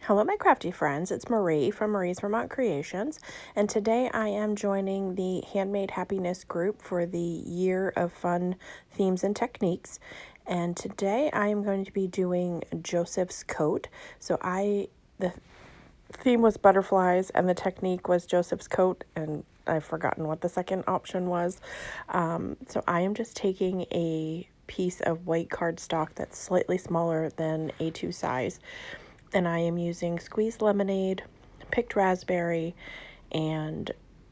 Hello, my crafty friends. It's Marie from Marie's Vermont Creations, and today I am joining the Handmade Happiness group for the Year of Fun Themes and Techniques. And today I am going to be doing Joseph's coat. The theme was butterflies, and the technique was Joseph's coat, and I've forgotten what the second option was. So I am just taking a piece of white cardstock that's slightly smaller than A2 size, and I am using squeezed lemonade, picked raspberry, and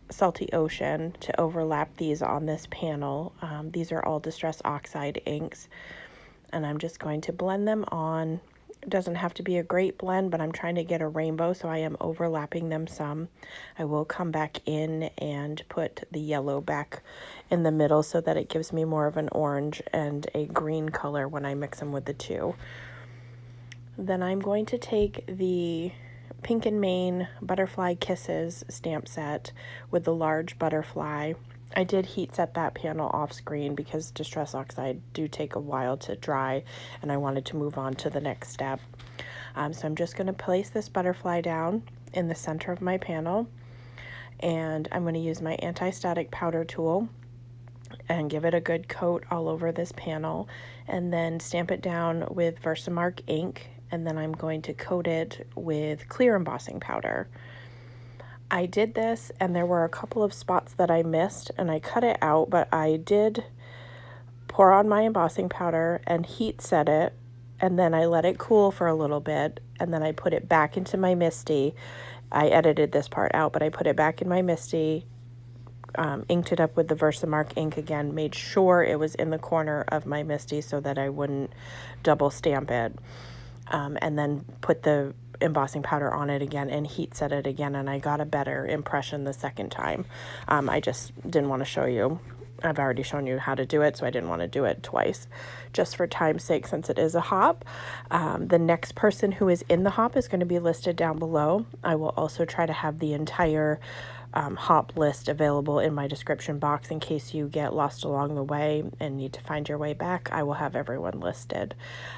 salty ocean to overlap these on this panel. These are all Distress Oxide inks, and I'm just going to blend them on. It doesn't have to be a great blend, but I'm trying to get a rainbow, so I am overlapping them some. I will come back in and put the yellow back in the middle so that it gives me more of an orange and a green color when I mix them with the two. Then I'm going to take the Pink and Main Butterfly Kisses stamp set with the large butterfly. I did heat set that panel off screen because Distress Oxide do take a while to dry, and I wanted to move on to the next step. So I'm just going to place this butterfly down in the center of my panel, and I'm going to use my anti-static powder tool and give it a good coat all over this panel, and then stamp it down with Versamark ink, and then I'm going to coat it with clear embossing powder. I did this, and there were a couple of spots that I missed, and I cut it out, but I did pour on my embossing powder and heat set it, and then I let it cool for a little bit, and then I put it back into my MISTI. I edited this part out, but I put it back in my MISTI, inked it up with the Versamark ink again, made sure it was in the corner of my MISTI so that I wouldn't double stamp it, and then put the embossing powder on it again and heat set it again, and I got a better impression the second time. I just didn't want to show you. I've already shown you how to do it, so I didn't want to do it twice, just for time's sake, since it is a hop. The next person who is in the hop is going to be listed down below. I will also try to have the entire hop list available in my description box in case you get lost along the way and need to find your way back. I will have everyone listed.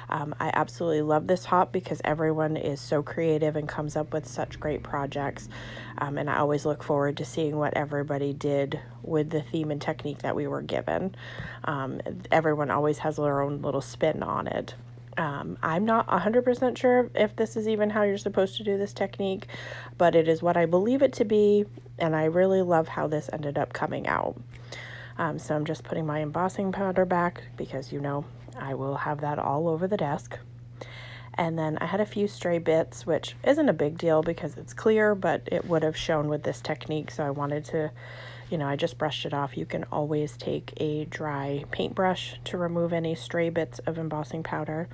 I absolutely love this hop because everyone is so creative and comes up with such great projects, and I always look forward to seeing what everybody did with the theme and technique that we were given. Everyone always has their own little spin on it. I'm not 100% sure if this is even how you're supposed to do this technique, but it is what I believe it to be, and I really love how this ended up coming out. So I'm just putting my embossing powder back because, I will have that all over the desk. And then I had a few stray bits, which isn't a big deal because it's clear, but it would have shown with this technique, so I wanted to, I just brushed it off. You can always take a dry paintbrush to remove any stray bits of embossing powder.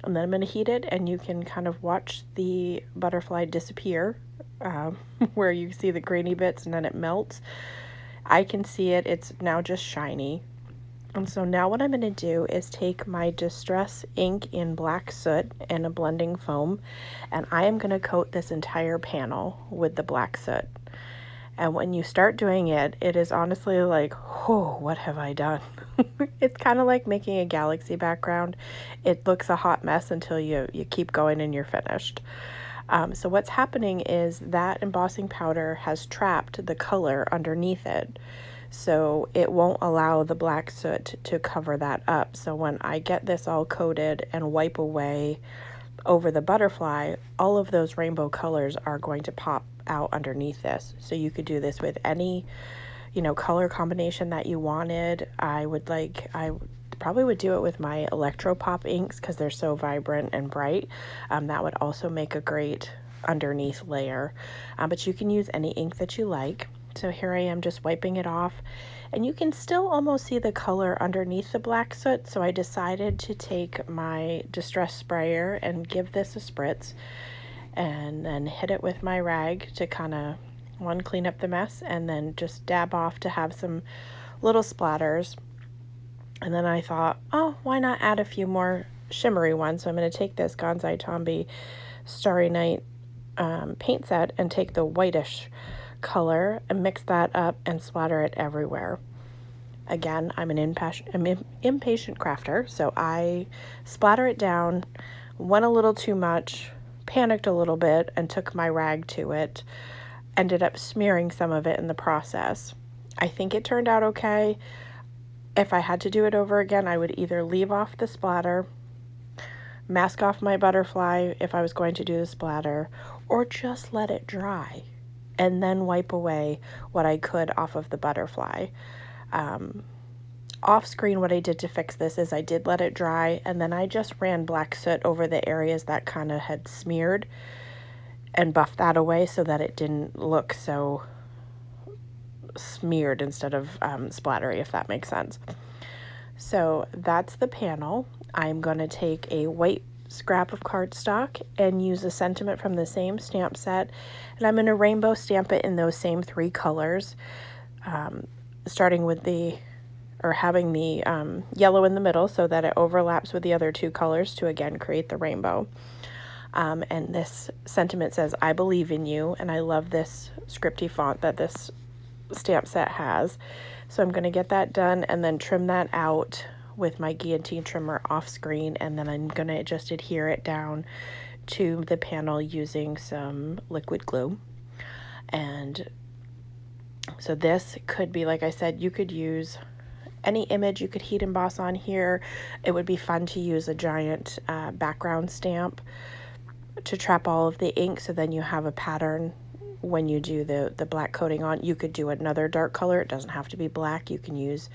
And then I'm going to heat it, and you can kind of watch the butterfly disappear, where you see the grainy bits and then it melts. I can see it. It's now just shiny. And so now what I'm going to do is take my Distress ink in Black Soot and a blending foam, and I am going to coat this entire panel with the Black Soot. And when you start doing it, it is honestly like, oh, what have I done? It's kind of like making a galaxy background. It looks a hot mess until you keep going and you're finished. So what's happening is that embossing powder has trapped the color underneath it. So it won't allow the Black Soot to cover that up. So when I get this all coated and wipe away over the butterfly, all of those rainbow colors are going to pop out underneath this. So you could do this with any, color combination that you wanted. I probably would do it with my Electropop inks because they're so vibrant and bright. That would also make a great underneath layer. But you can use any ink that you like. So here I am just wiping it off, and you can still almost see the color underneath the Black Soot. So I decided to take my Distress sprayer and give this a spritz, and then hit it with my rag to kind of, clean up the mess, and then just dab off to have some little splatters. And then I thought, oh, why not add a few more shimmery ones? So I'm going to take this Gonzai Tombi Starry Night paint set and take the whitish color and mix that up and splatter it everywhere. Again, I'm an impatient crafter, so I splatter it down, went a little too much, panicked a little bit and took my rag to it. Ended up smearing some of it in the process. I think it turned out okay. If I had to do it over again, I would either leave off the splatter, mask off my butterfly if I was going to do the splatter, or just let it dry and then wipe away what I could off of the butterfly. Off screen, what I did to fix this is I did let it dry, and then I just ran black soot over the areas that kind of had smeared and buffed that away so that it didn't look so smeared instead of splattery, if that makes sense. So that's the panel. I'm going to take a white scrap of cardstock and use a sentiment from the same stamp set, and I'm going to rainbow stamp it in those same 3 colors, starting with having the yellow in the middle so that it overlaps with the other 2 colors to again create the rainbow. And this sentiment says, "I believe in you," and I love this scripty font that this stamp set has. So I'm going to get that done and then trim that out with my guillotine trimmer off screen, and then I'm going to just adhere it down to the panel using some liquid glue. And so this could be, like I said, you could use any image you could heat emboss on here. It would be fun to use a giant background stamp to trap all of the ink, so then you have a pattern when you do the black coating on. You could do another dark color. It doesn't have to be black. You can use,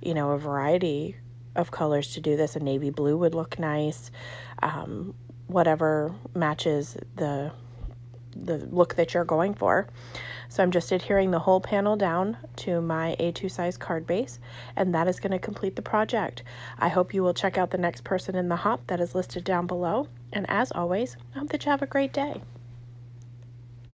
you know, a variety of colors to do this. A navy blue would look nice. Whatever matches the look that you're going for. So I'm just adhering the whole panel down to my A2 size card base, and that is going to complete the project. I hope you will check out the next person in the hop that is listed down below. And as always, I hope that you have a great day.